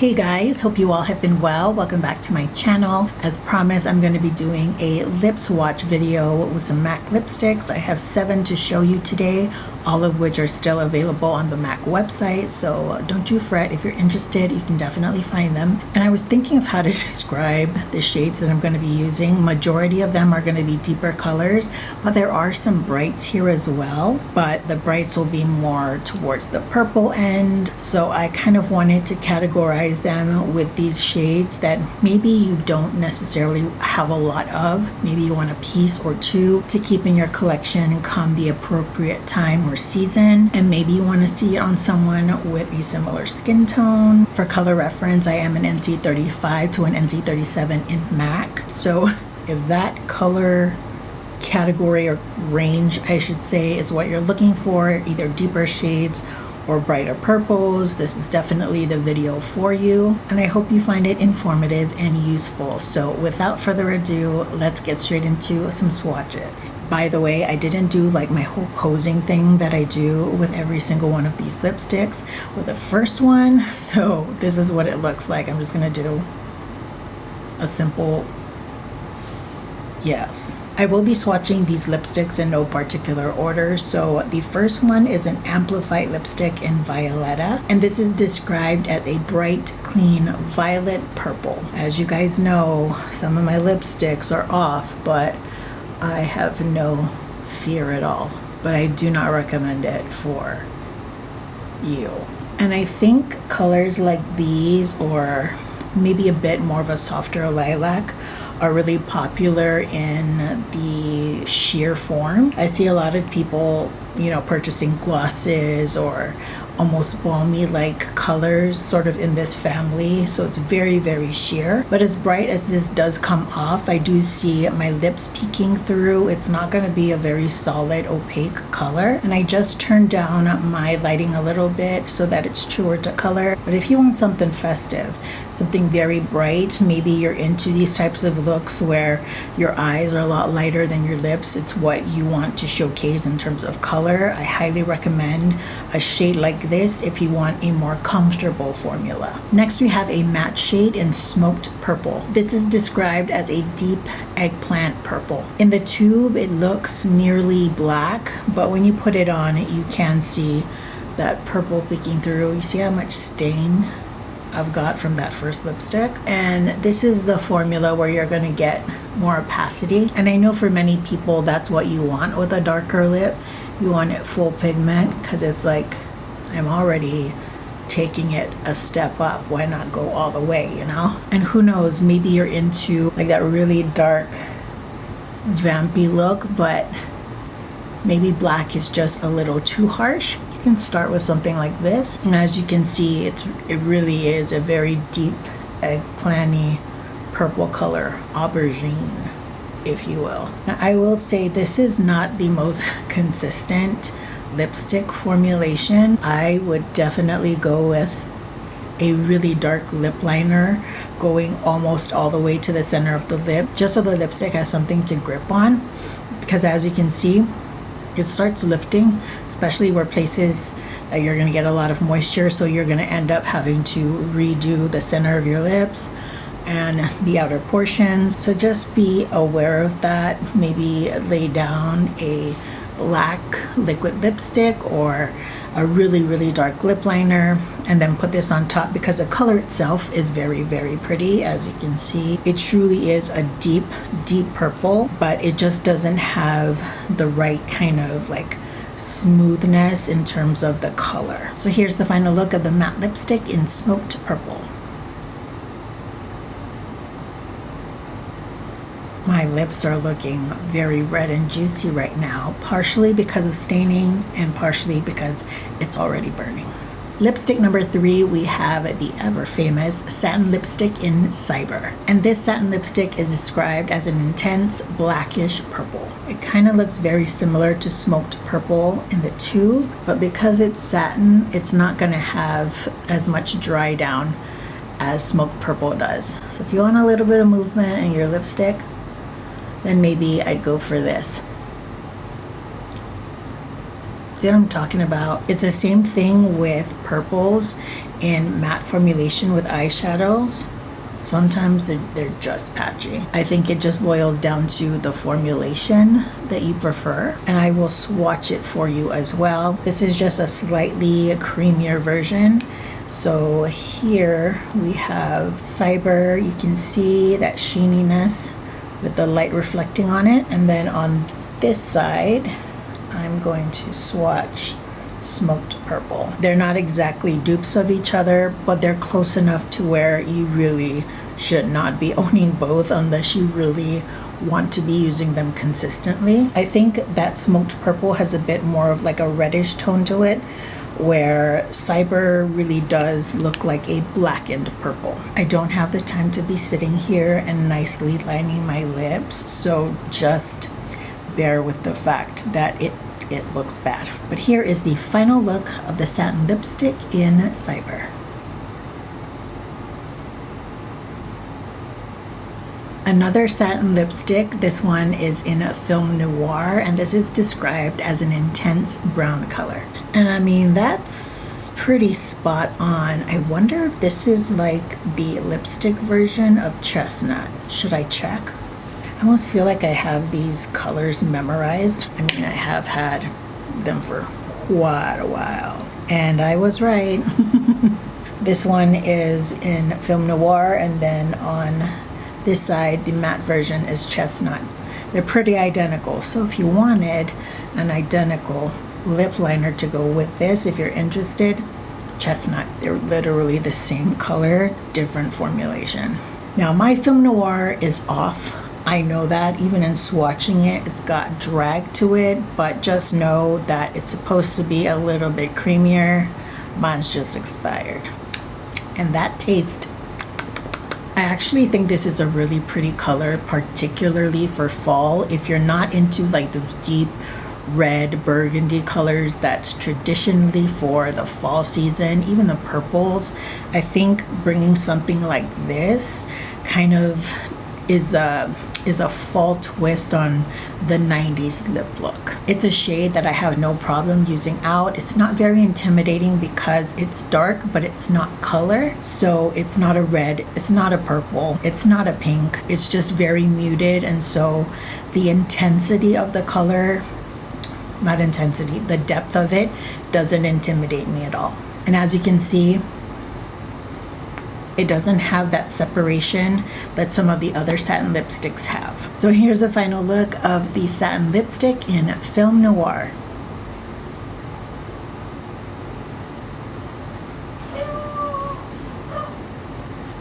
Hey guys, hope you all have been well. Welcome back to my channel. As promised, I'm going to be doing a lip swatch video with some MAC lipsticks. I have 7 to show you today, all of which are still available on the MAC website, so don't you fret. If you're interested, you can definitely find them. And I was thinking of how to describe the shades that I'm going to be using. Majority of them are going to be deeper colors, but there are some brights here as well, but the brights will be more towards the purple end. So I kind of wanted to categorize them with these shades that maybe you don't necessarily have a lot of. Maybe you want a piece or two to keep in your collection come the appropriate time or season, and maybe you want to see it on someone with a similar skin tone. For color reference, I am an NC35 to an NC37 in MAC, so if that color category or range, I should say, is what you're looking for, either deeper shades or brighter purples, this is definitely the video for you, and I hope you find it informative and useful. So without further ado, let's get straight into some swatches. By the way, I didn't do like my whole posing thing that I do with every single one of these lipsticks with the first one, so this is what it looks like. I'm just gonna do a simple yes. I will be swatching these lipsticks in no particular order. So the first one is an amplified lipstick in Violetta, and this is described as a bright, clean violet purple. As you guys know, some of my lipsticks are off, but I have no fear at all. But I do not recommend it for you. And I think colors like these, or maybe a bit more of a softer lilac, are really popular in the sheer form. I see a lot of people, purchasing glosses or almost balmy like colors sort of in this family, so it's very, very sheer. But as bright as this does come off, I do see my lips peeking through. It's not going to be a very solid opaque color, and I just turned down my lighting a little bit so that it's truer to color. But if you want something festive, something very bright, maybe you're into these types of looks where your eyes are a lot lighter than your lips, it's what you want to showcase in terms of color, I highly recommend a shade like this if you want a more comfortable formula. Next, we have a matte shade in smoked purple. This is described as a deep eggplant purple. In the tube, it looks nearly black, but when you put it on, you can see that purple peeking through. You see how much stain I've got from that first lipstick, and this is the formula where you're going to get more opacity, and I know for many people that's what you want with a darker lip. You want it full pigment because it's like, I'm already taking it a step up, why not go all the way, And who knows, maybe you're into like that really dark vampy look, but maybe black is just a little too harsh. You can start with something like this, and as you can see, it really is a very deep eggplanty purple color, aubergine, if you will. Now, I will say this is not the most consistent lipstick formulation. I would definitely go with a really dark lip liner going almost all the way to the center of the lip, just so the lipstick has something to grip on, because as you can see, it starts lifting, especially where places that you're going to get a lot of moisture, so you're going to end up having to redo the center of your lips and the outer portions. So just be aware of that. Maybe lay down a black liquid lipstick or a really, really dark lip liner, and then put this on top, because the color itself is very, very pretty. As you can see, it truly is a deep, deep purple, but it just doesn't have the right kind of like smoothness in terms of the color. So here's the final look of the matte lipstick in smoked purple. My lips are looking very red and juicy right now, partially because of staining and partially because it's already burning. Lipstick number 3, we have the ever famous satin lipstick in Cyber. And this satin lipstick is described as an intense blackish purple. It kind of looks very similar to smoked purple in the tube, but because it's satin, it's not going to have as much dry down as smoked purple does. So if you want a little bit of movement in your lipstick, then maybe I'd go for this. See what I'm talking about? It's the same thing with purples in matte formulation with eyeshadows. Sometimes they're just patchy. I think it just boils down to the formulation that you prefer. And I will swatch it for you as well. This is just a slightly creamier version. So here we have Cyber. You can see that sheeniness with the light reflecting on it. And then on this side, I'm going to swatch Smoked Purple. They're not exactly dupes of each other, but they're close enough to where you really should not be owning both unless you really want to be using them consistently. I think that Smoked Purple has a bit more of like a reddish tone to it, where Cyber really does look like a blackened purple. I don't have the time to be sitting here and nicely lining my lips, so just bear with the fact that it looks bad. But here is the final look of the satin lipstick in Cyber. Another satin lipstick. This one is in Film Noir, and this is described as an intense brown color. And I mean, that's pretty spot on. I wonder if this is like the lipstick version of Chestnut. Should I check? I almost feel like I have these colors memorized. I mean, I have had them for quite a while. And I was right. This one is in Film Noir, and then on this side, the matte version is Chestnut. They're pretty identical. So if you wanted an identical lip liner to go with this, if you're interested, Chestnut. They're literally the same color, different formulation. Now my Film Noir is off. I know that. Even in swatching it, it's got drag to it, but just know that it's supposed to be a little bit creamier. Mine's just expired. And that taste, I actually think this is a really pretty color, particularly for fall. If you're not into like those deep red burgundy colors that's traditionally for the fall season, even the purples, I think bringing something like this kind of is a fall twist on the 90s lip look. It's a shade that I have no problem using out. It's not very intimidating because it's dark, but it's not color. So it's not a red, it's not a purple, it's not a pink. It's just very muted, and so the intensity of the color, not intensity, the depth of it doesn't intimidate me at all. And as you can see, it doesn't have that separation that some of the other satin lipsticks have. So here's a final look of the satin lipstick in Film Noir.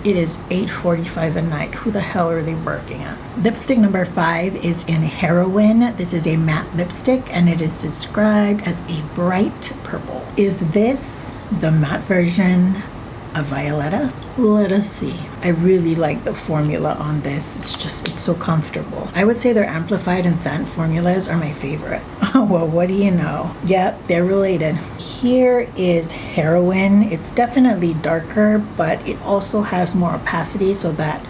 It is 8:45 at night. Who the hell are they working at? Lipstick number 5 is in Heroine. This is a matte lipstick, and it is described as a bright purple. Is this the matte version of Violetta? Let us see. I really like the formula on this. It's so comfortable. I would say their amplified and satin formulas are my favorite. Oh, well, what do you know? Yep, they're related. Here is Heroine. It's definitely darker, but it also has more opacity, so that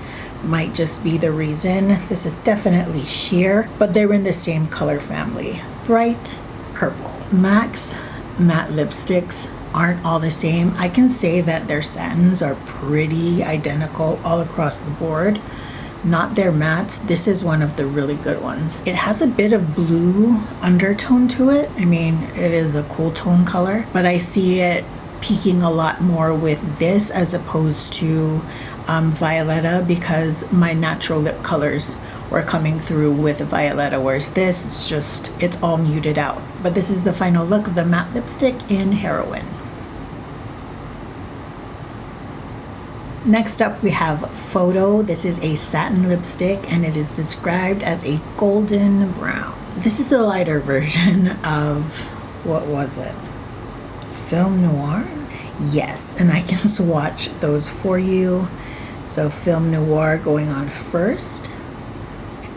might just be the reason. This is definitely sheer, but they're in the same color family. Bright purple. MAC's matte lipsticks aren't all the same. I can say that their satins are pretty identical all across the board. Not their mattes. This is one of the really good ones. It has a bit of blue undertone to it. I mean, it is a cool tone color, but I see it peaking a lot more with this as opposed to Violetta, because my natural lip colors were coming through with Violetta, whereas this is just, it's all muted out. But this is the final look of the matte lipstick in Heroine. Next up we have Photo. This is a satin lipstick, and it is described as a golden brown. This is the lighter version of, what was it? Film Noir? Yes, and I can swatch those for you. So Film Noir going on first.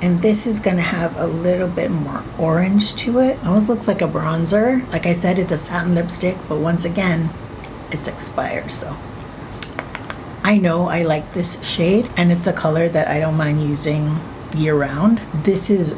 And this is going to have a little bit more orange to it. Almost looks like a bronzer. Like I said, it's a satin lipstick, but once again, it's expired, so. I know I like this shade, and it's a color that I don't mind using year round. This is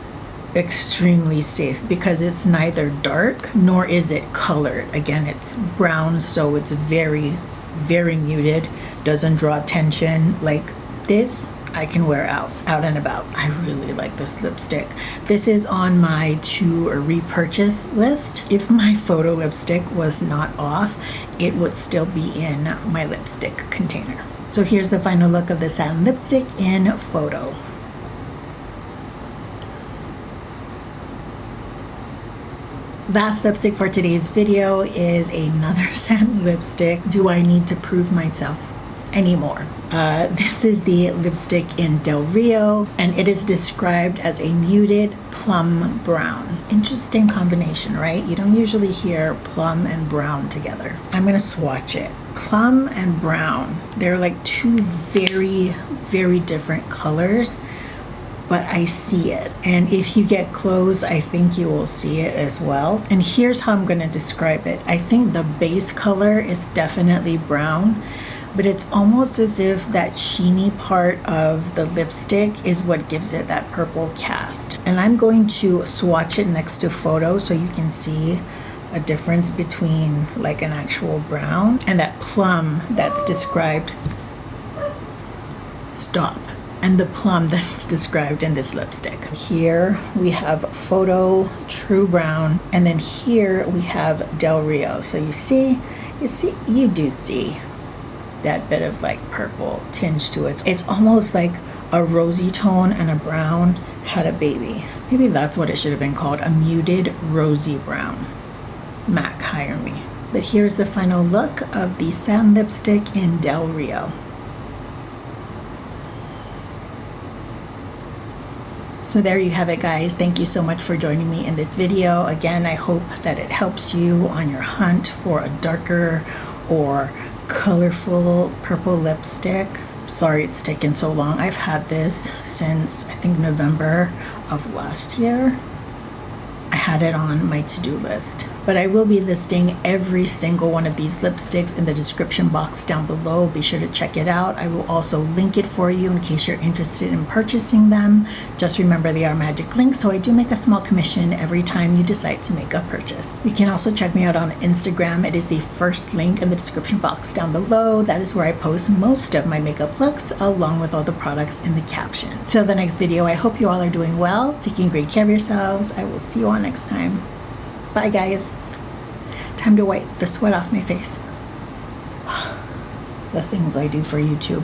extremely safe because it's neither dark nor is it colored. Again, it's brown, so it's very, very muted, doesn't draw attention. Like this I can wear out and about. I really like this lipstick. This is on my to repurchase list. If my photo lipstick was not off, it would still be in my lipstick container. So here's the final look of the satin lipstick in photo. Last lipstick for today's video is another satin lipstick. Do I need to prove myself anymore? This is the lipstick in Del Rio, and it is described as a muted plum brown. Interesting combination, right? You don't usually hear plum and brown together. I'm gonna swatch it. Plum and brown, they're like two very, very different colors, but I see it. And if you get close, I think you will see it as well. And here's how I'm gonna describe it. I think the base color is definitely brown, but it's almost as if that sheeny part of the lipstick is what gives it that purple cast. And I'm going to swatch it next to photo so you can see a difference between like an actual brown and that plum that's described. Stop. And the plum that's described in this lipstick. Here we have photo true brown, and then here we have Del Rio. So you do see that bit of like purple tinge to it. It's almost like a rosy tone and a brown had a baby. Maybe that's what it should have been called, a muted rosy brown. MAC, hire me. But here's the final look of the satin lipstick in Del Rio. So there you have it, guys. Thank you so much for joining me in this video. Again, I hope that it helps you on your hunt for a darker or colorful purple lipstick. Sorry it's taken so long. I've had this since I think November of last year. I had it on my to-do list, but I will be listing every single one of these lipsticks in the description box down below. Be sure to check it out. I will also link it for you in case you're interested in purchasing them. Just remember they are magic links, so I do make a small commission every time you decide to make a purchase. You can also check me out on Instagram. It is the first link in the description box down below. That is where I post most of my makeup looks along with all the products in the caption. Till the next video, I hope you all are doing well, taking great care of yourselves. I will see you all next time. Bye, guys. Time to wipe the sweat off my face. The things I do for YouTube.